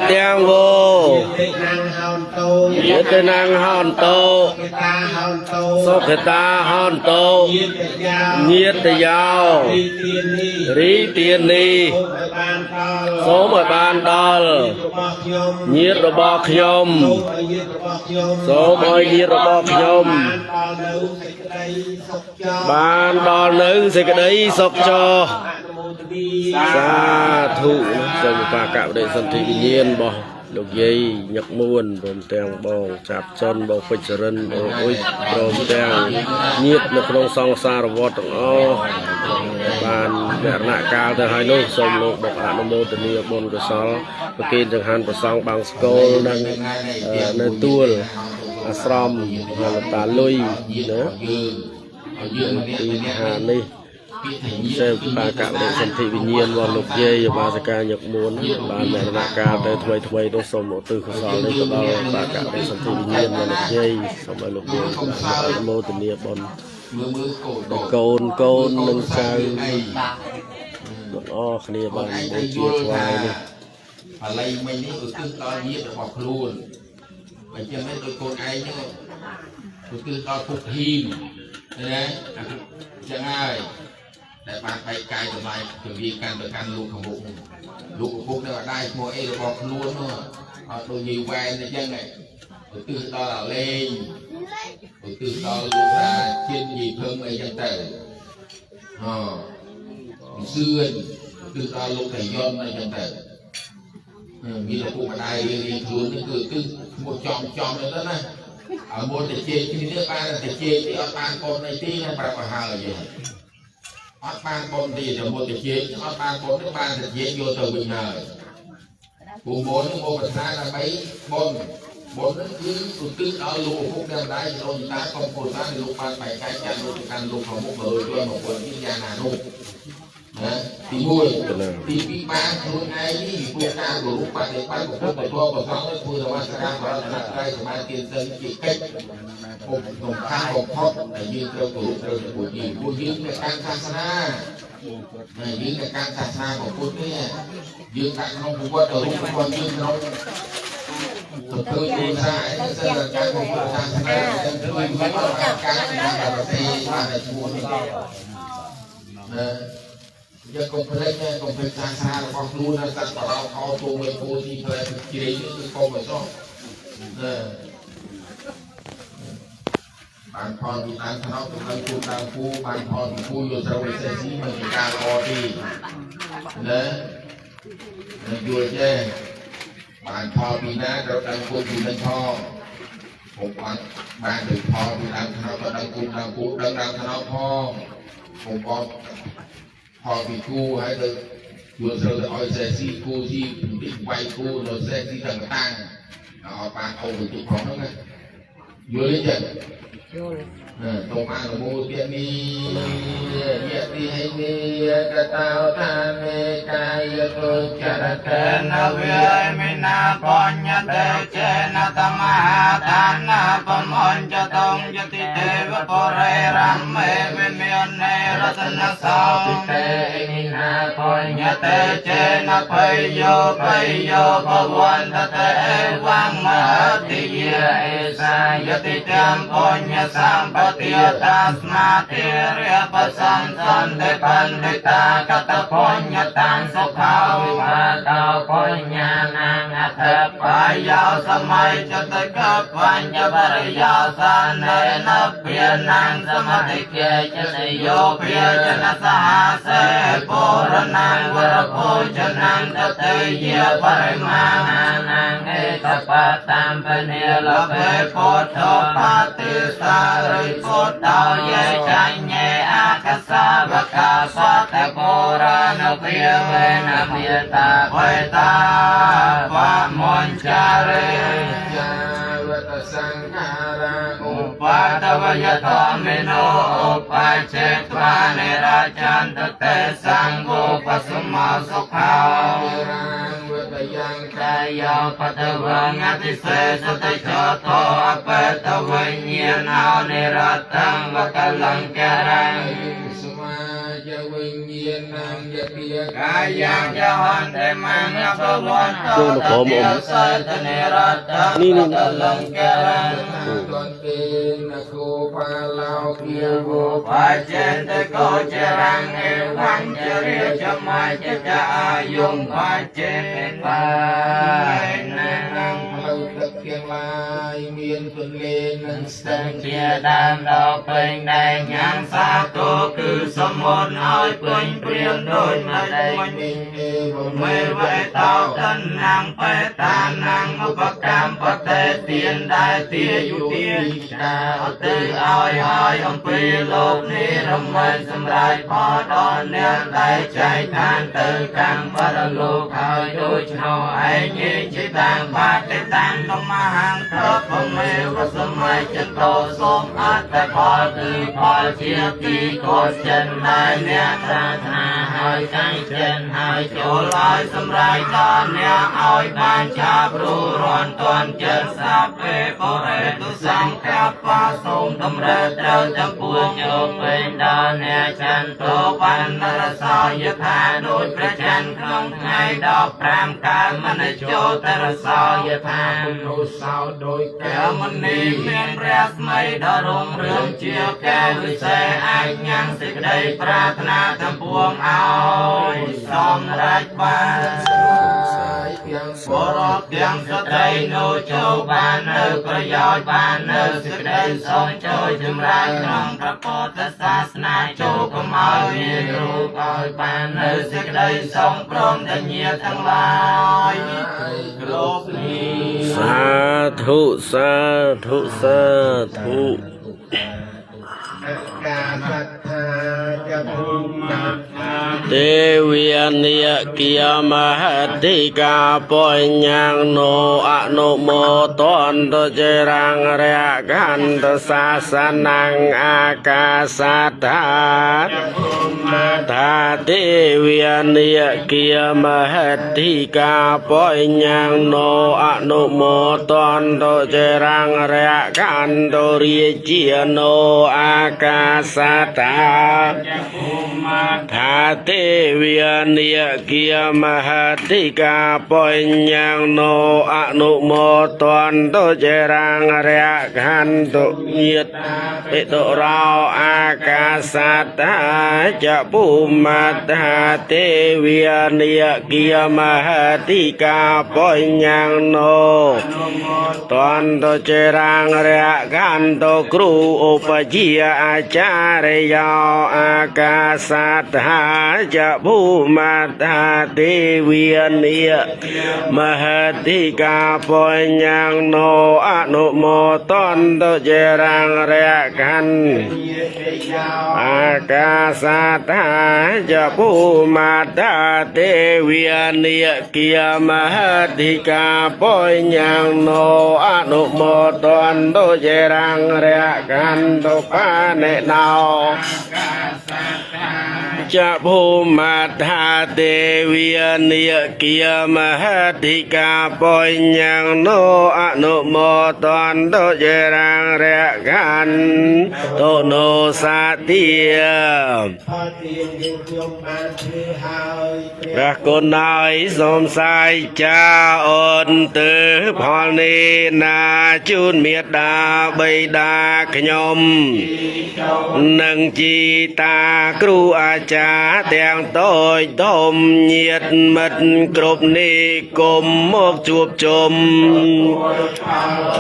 Tiang vô Yết năng hòn tô Sốc ta hòn tô Nhiệt giao Rí tiền đi Số mọi bàn đol Nhiệt đồ bọc nhôm Số mọi nhiệt đồ bọc nhôm Bàn đol nâng sẽ cái đấy sốc cho Sa thụ Xong và cạo đệ sân thị nhiên bỏ Lục dây nhật muôn Bồm tèng bò chạp chân bò phịch rân bò ôi bồm tèng nhiệt lực nông song xa rồi vọt tổng ô Bàn mẹ nạ cao từ hai nốt xong lục bọc hạ nông mô tình yêu bồn cơ xó Và kênh chẳng hàn bà xong bằng skol nâng nơi tuôn Asram và là tà lùi nữa Thì hà ni xem ba cạo để sân thị bình nhiên và lục dây và ba sẽ ca nhật muốn ba mẹ nạ ca tới thuê thuê đốt sông một từ khởi lên từ đó ba cạo để sân thị bình nhiên và lục dây xong rồi lục dây ba mô tình yêu bon côn nâng cao bọn o khăn địa bàn bốn chia thoại đi lấy mình ní cứ to nhiệt bọc luôn vậy cho nên tôi con ai nhá cứ to phục hiền đấy chẳng ai để bạn phải cài tụi mày từ vì càng từ càng lụcของลูกพวกเนี่ยได้โมเอร์บอกล้วนเนาะตัวยีแวนในยังไงtừ đó là lên từ đó lúc là trên gì thơm ấy chẳng tử xưa từ đó lúc thầy yon này chẳng tử vì là cụ ở đây thì thường cứ một chòm nữa đó nè ở một thầy chê thì nếu ba là thầy chê thì ở ban con này tí nó bạc vào hờ vậy ở ban con thì là một thầy chê ở ban con nếu ban thầy chê vô từ bình hờ cùng bốn một bậc hai là mấy bốn bốn cứ đó lụa phúc đem đáy rồi ta không còn ta thì lục ban bảy cái chăn lục ăn lục vào một người cho một quần cái nhà nào lục thì mùi thì bị ba luôn ai đi phụ ca của lục ban để ban của phúc để thua của pháo đấy là ban ra và là đây thì ban tiền dân chỉ cách một khang một khóc đểยืนtheo của lục rồi của gì củaยืนcái can sa naยืนcái can sa na của phúcเนี่ยยืนtại không của quân rồi của quânยืนkhông thực hư đi sai sẽ là cái một cuộc sang này tôi mới có cái là thì mà là chùa giờ công việc xa là con luôn là sẵn bảo đâu kho tôi với cô thì phải chỉ đấy chứ không phải sao bạn con thì ăn nó cũng đang phu bạn con thì phu rồi sau này sẽ gì mà người ta lo đi đấy vui chứ bạnพอปีหน้าเราดังกุญดังพอผมบ้านถึงพอปีดังเขาก็ดังกุญดังทะเลาะพอผมก็พอปีกู้ให้เลยอยู่เราจะเอาเซซี่กู้ที่ติดไว้กู้เราเซซี่ต่างๆเอาปานเอาไปจุดของนั่นไงอยู่เลยจ้ะตรงมาหลวงปู่เตียนีเยติให้เนียกตาวทานเมกายตุจรเตนะเวมินาปัญญเตเจนะตมหาทานะปมัญจตงยติเตวะปเรรัมเมวิเมยเนรัตนะสาวิเตมินาปัญญเตเจนะเพยโยภวันตเตวังมหติเยเอสายติเตมปัญญสัมปติยตัสมาติเรียปสันสันเตปันติตากตปัญญตังสุขาวิภาตาปัญญานังอัตถปายาสมัยจตกับปัญญบริยาสานเนนะเพียนังสมติเกจนโยเพียจนะสหเสปุรนังวรโภชนังตเตเยปริมานังเอตปัตตัมปเนลเปโพธปฏิสาริพุทธเยชัญเยอาคสาวกาสัตโบราณเพียเวนะเมียตาเวตาปะมนจาริจาวตสังขาราอุปัตวยธรรมิโนอุปัจเจกวานิราจันตเตสังโฆปสุมาสุขายังกายปัตวังอติเสสติจโตอเปตวิญญาณนิรัตตังวะกัลังกรังสมาจวิญญาณังยติ កាយ៉ាងយហន្តេមង្សប្រវត្តិ Tôi mà có một សើតនិរតតលង្កលំ កន្ទេនគោបាឡោគៀវោ បាចេតកោចរាំងអេវញ្ចរិយចមច្ចចអាយុងបាចេតបាយណាង ផ្លូវទឹកទាំងឡាយមានពន្លេនិងស្ទឹង ជាដើមដល់ពេញដែងញ៉ាំសាទរគឺសមុទ្រឲ្យពេញព្រាមដោយមិនដេញ មេវេតោតនាងបេតានាងឧបកម្មបតេទានដែលទាយុទានតាអទៅឲ្យអំពីលោកនេះរមែងសម្រាប់ផលដល់អ្នកដែលចែកឋានទៅកម្មបរលោកហើយដូចនោះឯងជាតាំងបាតិតាំងមហាងត្រពមេវសម័យចន្តោសូមអត្តផលគឺផលជាទីកោចិនដែលអ្នកប្រាថ្នាហើយកាយចិនហើយចូលឲ្យសម្រាប់ដល់អ្នកឲ្យបានចាប់រួរាន់តន់ចិត្តសាពេបរិទុសង្ឃបាសូមតម្រើត្រូវទាំងពួងយកពេញដល់អ្នកចន្ទោបានរសោយថាដូចព្រះច័ន្ទក្នុងថ្ងៃ15កើតមនិច្ចោតរសោយថានោះសោដោយកែមនីមានព្រះស្មីដ៏រុងរឿងជាកែវិសេសអាចញ៉ាំងសេចក្តីប្រាថ្នាទាំងពួងឲ្យសម្រេចបាន បរតទាំងស្ត្រីនោះចូលបាននៅប្រយោជន៍បាននៅសេចក្តីសូមចូលចម្រើនក្នុងព្រះពុទ្ធសាសនាចូលកុំឲ្យមានរូបឲ្យបាននៅសេចក្តីសូមព្រមទាំងញាតិទាំងឡាយគ្រប់នេះ សាធុសាធុសាធុ កាសត្ថាចភូមិ ទេវានិយកិយមហតិកាបញ្ញងនោអនុមោទន្តចេរាងរយកន្តសាសនាងអាកាសត្ថាថាទេវានិយកិយមហតិកាបញ្ញងនោអនុមោទន្តចេរាងរយកន្តរាជានោអាកាសត្ថាថាទេវានិយកិយមហតិកាបញ្ញងនោអនុមោទន្តចេរាងរយកន្តញាតបិតុរោអាកាសត្ថាចពុមត្ថាទេវានិយកិយមហតិកាបញ្ញងនោទន្តចេរាងរយកន្តគ្រូឧបជាអាចារ្យោអាកាសត្ថាចពុមត្ថាទេវានិយមហតិកាបញ្ញងនោអនុមោទន្តចេរាងរយកន្តអាកាសត្ថាចពុមត្ថាទេវានិយកិយមហតិកាបញ្ញងនោអនុមោទន្តចេរាងរយកន្តបានេណោចភូមិថាទេវានិយកិយមហតិកាបញ្ញងនោអនុមោទន្តចេរាងរយកន្តនោសាទាព្រះគុណហើយសូមសាយចាអូនទៅផលនេះណាជូនមេត្តាបិតាខ្ញុំនឹងជីតាគ្រូអាចារ្យទាំងតូចធំញាតិមិត្តគ្រប់និគមមកជួបជុំ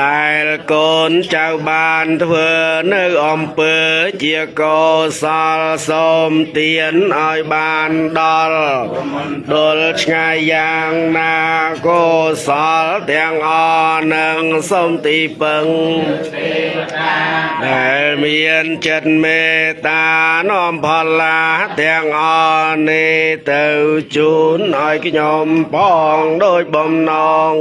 ដែលកូនចៅបានធ្វើនៅអំពើជាកុសលសូមទានឲ្យបានដល់ដុលឆ្ងាយយ៉ាងណាកុសលទាំងអស់នឹងសូមទីពឹងដែលមានចិត្តមេត្តានាំផលឡាទាំងអស់នេះទៅជូនឲ្យខ្ញុំផងដោយបំណង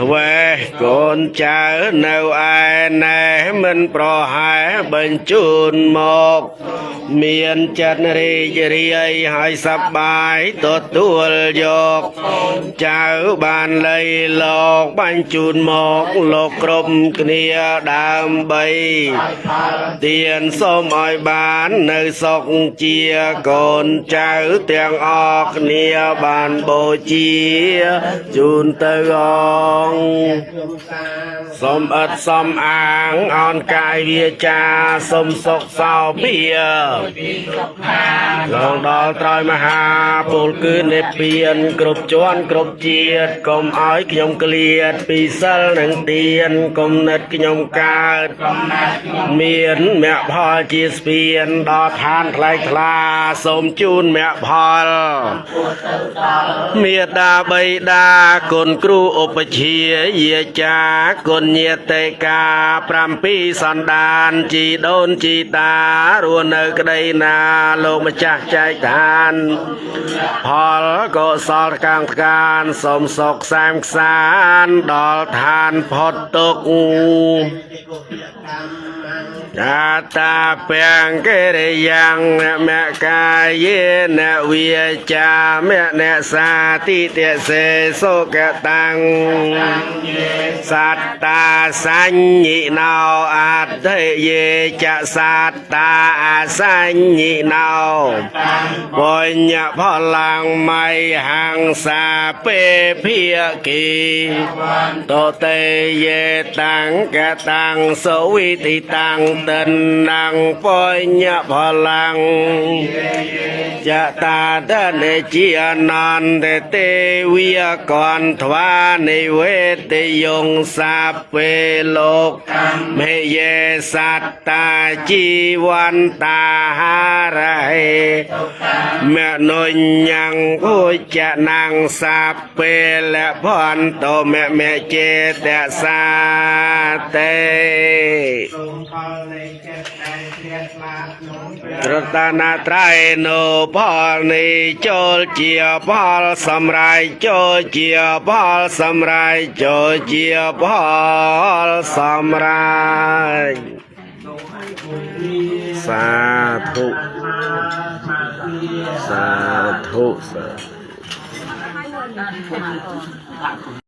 ធ្វេកូនចៅនៅឯណែមិនប្រហែលបញ្ជូនមកមានចិត្តរីករាយហើយសប្បាយទទួលយកចៅបានលៃលោកបញ្ជូនមកលោកគ្រប់គ្នាដើម្បីទានសូមឲ្យបាននៅសុខជា កូនចៅទាំងអស់គ្នាបានបូជាជូនទៅអង្គសូមឥតសំអាងអនកាយវាចាសូមសុខសោភាឡងដល់ត្រយមហាពលគឺនិព្វានគ្រប់ជាន់គ្រប់ជាតិកុំឲ្យខ្ញុំក្លៀតពីសិលនិងទានគំនិតខ្ញុំកើតមានមគ្គផលជាស្ពានដល់ឋានថ្លៃថ្លាសូមជូនមគ្គផលមេត្តាបិតាគុណគ្រូឧបជាយាចាគុណញាតិកា7សន្តានជីដូនជីតារស់នៅក្តីណាលោកម្ចាស់ចែកឋានផលកុសលកាងកានសូមសុខសាមខ្សានដល់ឋានផុតទុក្ខចាតាពេងកិរិយ៉ាងមកាយេនវិចាមនេសាតិតិសេសុគតាំងសត្តាសញ្ញិណោអត្តយេចសត្តាអសញ្ញិណោបញ្ញផលังមៃហង្សាពេភិគីតតេយេតាំងកតាំងសវិតិតាំងតនាងបញ្ញផលังចតាតនេជាអនន្តទេវិកន្ធ្វានិវេទយងសាពេលោកមេយេសត្តាជីវន្តាហារហេមនុញ្ញងពុចនាងសាពេលភន្តមេចេតសាតេរតនាត្រៃនោផលនេះចូលជាផលសម្រេចចូលជាផលសម្រេចចូលជាផលសម្រេចសាធុសាធុ